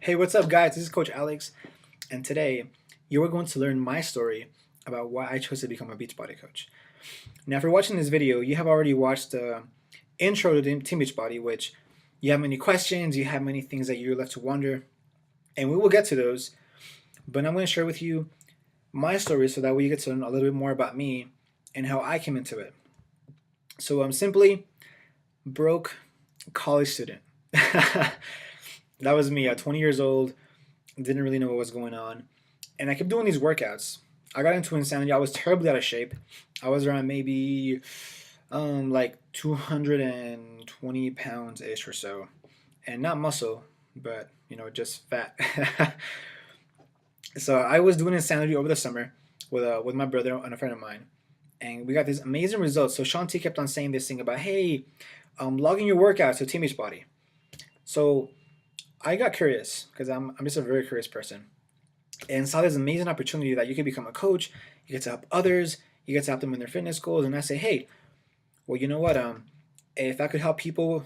Hey, what's up, guys? This is Coach Alex, and today you are going to learn my story about why I chose to become a Beachbody coach. Now, if you're watching this video, you have already watched the intro to Team Beachbody, which you have many questions, you have many things that you're left to wonder, and we will get to those. But I'm going to share with you my story so that way you get to learn a little bit more about me and how I came into it. So I'm simply broke college student. That was me at 20 years old, didn't really know what was going on. And I kept doing these workouts. I got into insanity. I was terribly out of shape. I was around maybe like 220 pounds ish or so. And not muscle, but just fat. So I was doing insanity over the summer with my brother and a friend of mine. And we got these amazing results. So Sean T kept on saying this thing about, hey, logging your workouts to Team Beachbody. So I got curious because I'm just a very curious person and saw this amazing opportunity that you can become a coach, you get to help others, you get to help them in their fitness goals. And I say, hey, well, you know what? If I could help people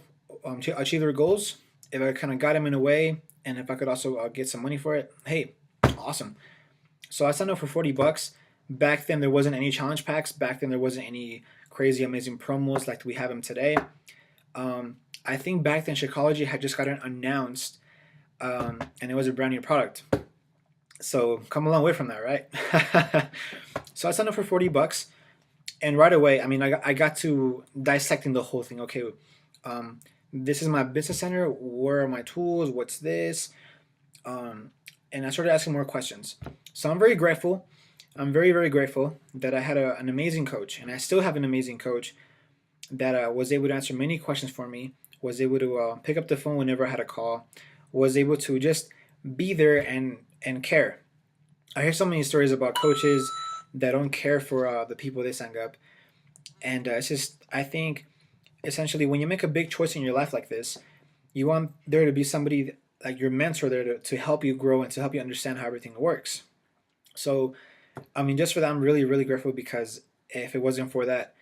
to achieve their goals, if I kind of got them in a way, and if I could also get some money for it, hey, awesome. So I signed up for $40. Back then, there wasn't any challenge packs. Back then, there wasn't any crazy, amazing promos like we have them today. I think back then, Shakeology had just gotten announced, and it was a brand new product. So come a long way from that, right? So I signed up for $40, and right away, I got to dissecting the whole thing. Okay, this is my business center. Where are my tools? What's this? And I started asking more questions. So I'm very grateful. I'm very, very grateful that I had an amazing coach, and I still have an amazing coach that was able to answer many questions for me, was able to pick up the phone whenever I had a call, was able to just be there and care. I hear so many stories about coaches that don't care for the people they sign up, and it's just, I think essentially when you make a big choice in your life like this, you want there to be somebody like your mentor there to help you grow and to help you understand how everything works. So just for that, I'm really, really grateful because if it wasn't for that,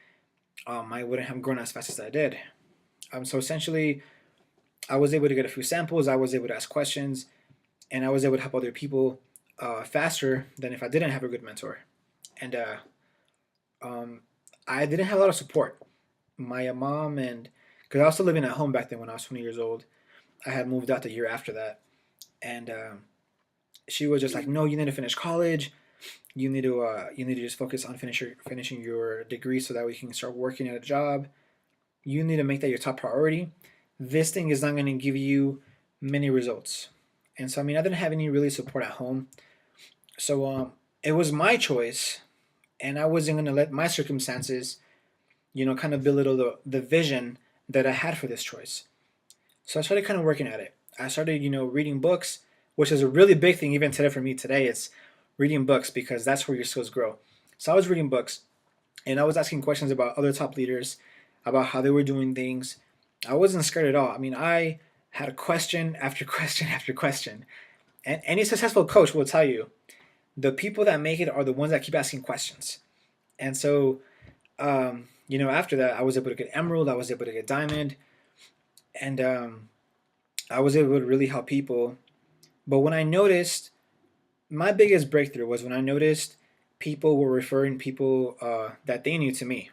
I wouldn't have grown as fast as I did. So essentially, I was able to get a few samples, I was able to ask questions, and I was able to help other people faster than if I didn't have a good mentor. And I didn't have a lot of support. My mom, and because I was still living at home back then when I was 20 years old, I had moved out the year after that, and she was just like, "No, you need to finish college. You need to just focus on finishing your degree so that we can start working at a job. You need to make that your top priority. This thing is not going to give you many results." And so I didn't have any really support at home, so it was my choice, and I wasn't going to let my circumstances, kind of belittle the vision that I had for this choice. So I started kind of working at it. I started, reading books, which is a really big thing even today for me today. It's reading books because that's where your skills grow. So I was reading books and I was asking questions about other top leaders, about how they were doing things. I wasn't scared at all. I had a question after question after question. And any successful coach will tell you the people that make it are the ones that keep asking questions. And so, after that, I was able to get Emerald, I was able to get Diamond, and I was able to really help people. But when I noticed, my biggest breakthrough was when I noticed people were referring people that they knew to me.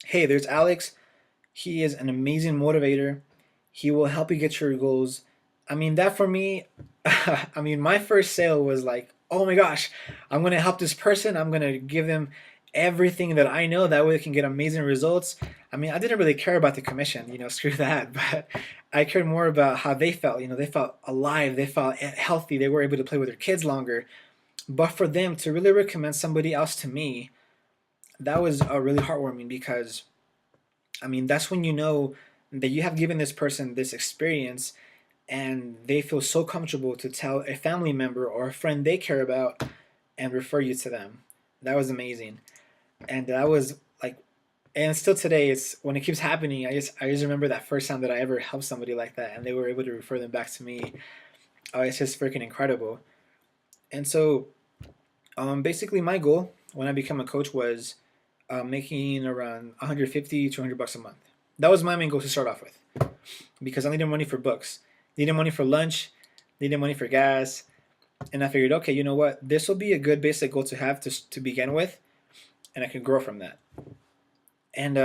Hey, there's Alex. He is an amazing motivator. He will help you get your goals. That for me, my first sale was like, oh my gosh, I'm going to help this person. I'm going to give them everything that I know. That way they can get amazing results. I didn't really care about the commission, screw that. But I cared more about how they felt. They felt alive. They felt healthy. They were able to play with their kids longer. But for them to really recommend somebody else to me, that was really heartwarming because, that's when you know that you have given this person this experience and they feel so comfortable to tell a family member or a friend they care about and refer you to them. That was amazing. And that was like, and still today, it's when it keeps happening. I just remember that first time that I ever helped somebody like that, and they were able to refer them back to me. Oh, it's just freaking incredible. And so, basically, my goal when I became a coach was making around 150 to 200 bucks a month. That was my main goal to start off with, because I needed money for books, needed money for lunch, needed money for gas, and I figured, okay, you know what, this will be a good basic goal to have to begin with, and I can grow from that. And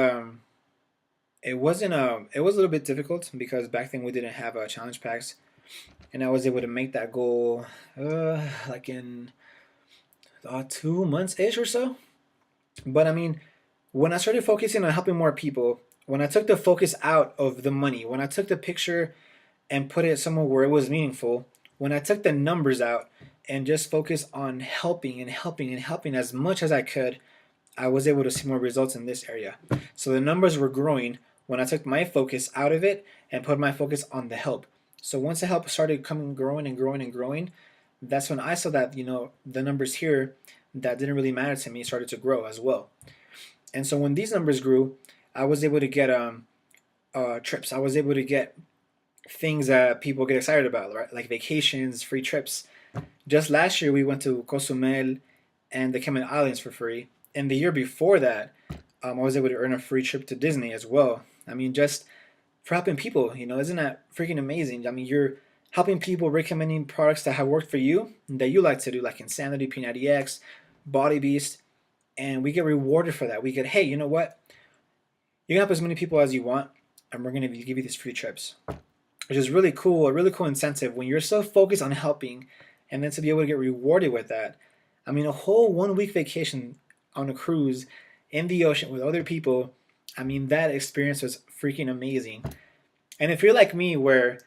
it was a little bit difficult because back then we didn't have challenge packs, and I was able to make that goal like in 2 months ish or so. But I mean, when I started focusing on helping more people, when I took the focus out of the money, when I took the picture and put it somewhere where it was meaningful, when I took the numbers out and just focused on helping and helping and helping as much as I could, I was able to see more results in this area. So the numbers were growing when I took my focus out of it and put my focus on the help. So once the help started coming, growing and growing and growing, that's when I saw that, the numbers here that didn't really matter to me started to grow as well. And so when these numbers grew, I was able to get trips. I was able to get things that people get excited about, right? Like vacations, free trips. Just last year, we went to Cozumel and the Cayman Islands for free. And the year before that, I was able to earn a free trip to Disney as well. I mean, just for helping people, isn't that freaking amazing? I mean, you're helping people, recommending products that have worked for you, that you like to do, like Insanity, P90X, Body Beast, and we get rewarded for that. We get, hey, you know what? You can help as many people as you want, and we're going to give you these free trips, which is really cool, a really cool incentive when you're so focused on helping, and then to be able to get rewarded with that. I mean, a whole 1 week vacation on a cruise in the ocean with other people, I mean, that experience was freaking amazing. And if you're like me, where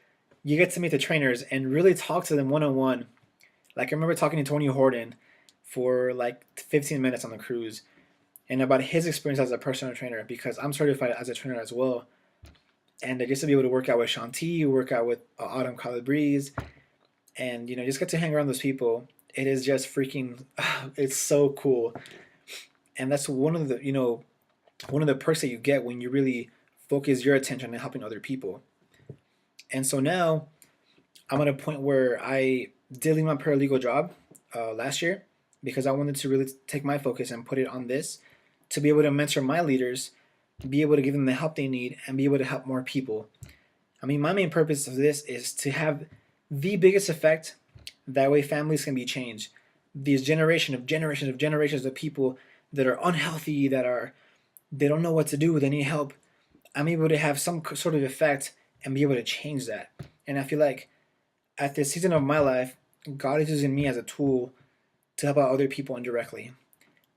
you get to meet the trainers and really talk to them one-on-one, like I remember talking to Tony Horton for like 15 minutes on the cruise, and about his experience as a personal trainer, because I'm certified as a trainer as well. And just to be able to work out with Shanti, work out with Autumn Calabrese, and just get to hang around those people, it is just freaking, it's so cool. And that's one of the perks that you get when you really focus your attention on helping other people. And so now I'm at a point where I did leave my paralegal job last year because I wanted to really take my focus and put it on this, to be able to mentor my leaders, be able to give them the help they need, and be able to help more people. I mean, my main purpose of this is to have the biggest effect. That way families can be changed. These generations of people that are unhealthy, they don't know what to do, they need help. I'm able to have some sort of effect and be able to change that. And I feel like at this season of my life, God is using me as a tool to help out other people indirectly.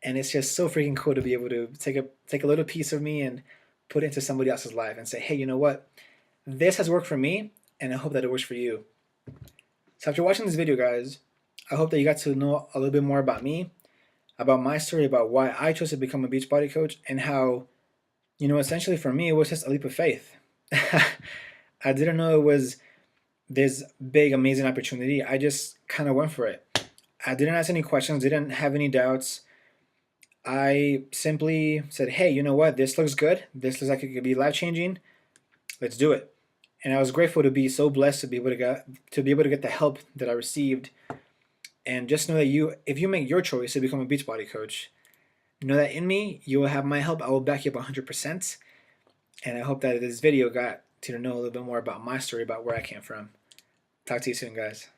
And it's just so freaking cool to be able to take a little piece of me and put it into somebody else's life and say, hey, you know what? This has worked for me, and I hope that it works for you. So after watching this video, guys, I hope that you got to know a little bit more about me, about my story, about why I chose to become a Beachbody coach, and how, essentially for me, it was just a leap of faith. I didn't know it was this big, amazing opportunity. I just kind of went for it. I didn't ask any questions, didn't have any doubts. I simply said, hey, you know what? This looks good. This looks like it could be life-changing. Let's do it. And I was grateful to be so blessed to be able to get the help that I received. And just know that if you make your choice to become a Beachbody coach, know that in me, you will have my help. I will back you up 100%. And I hope that this video got to know a little bit more about my story, about where I came from. Talk to you soon, guys.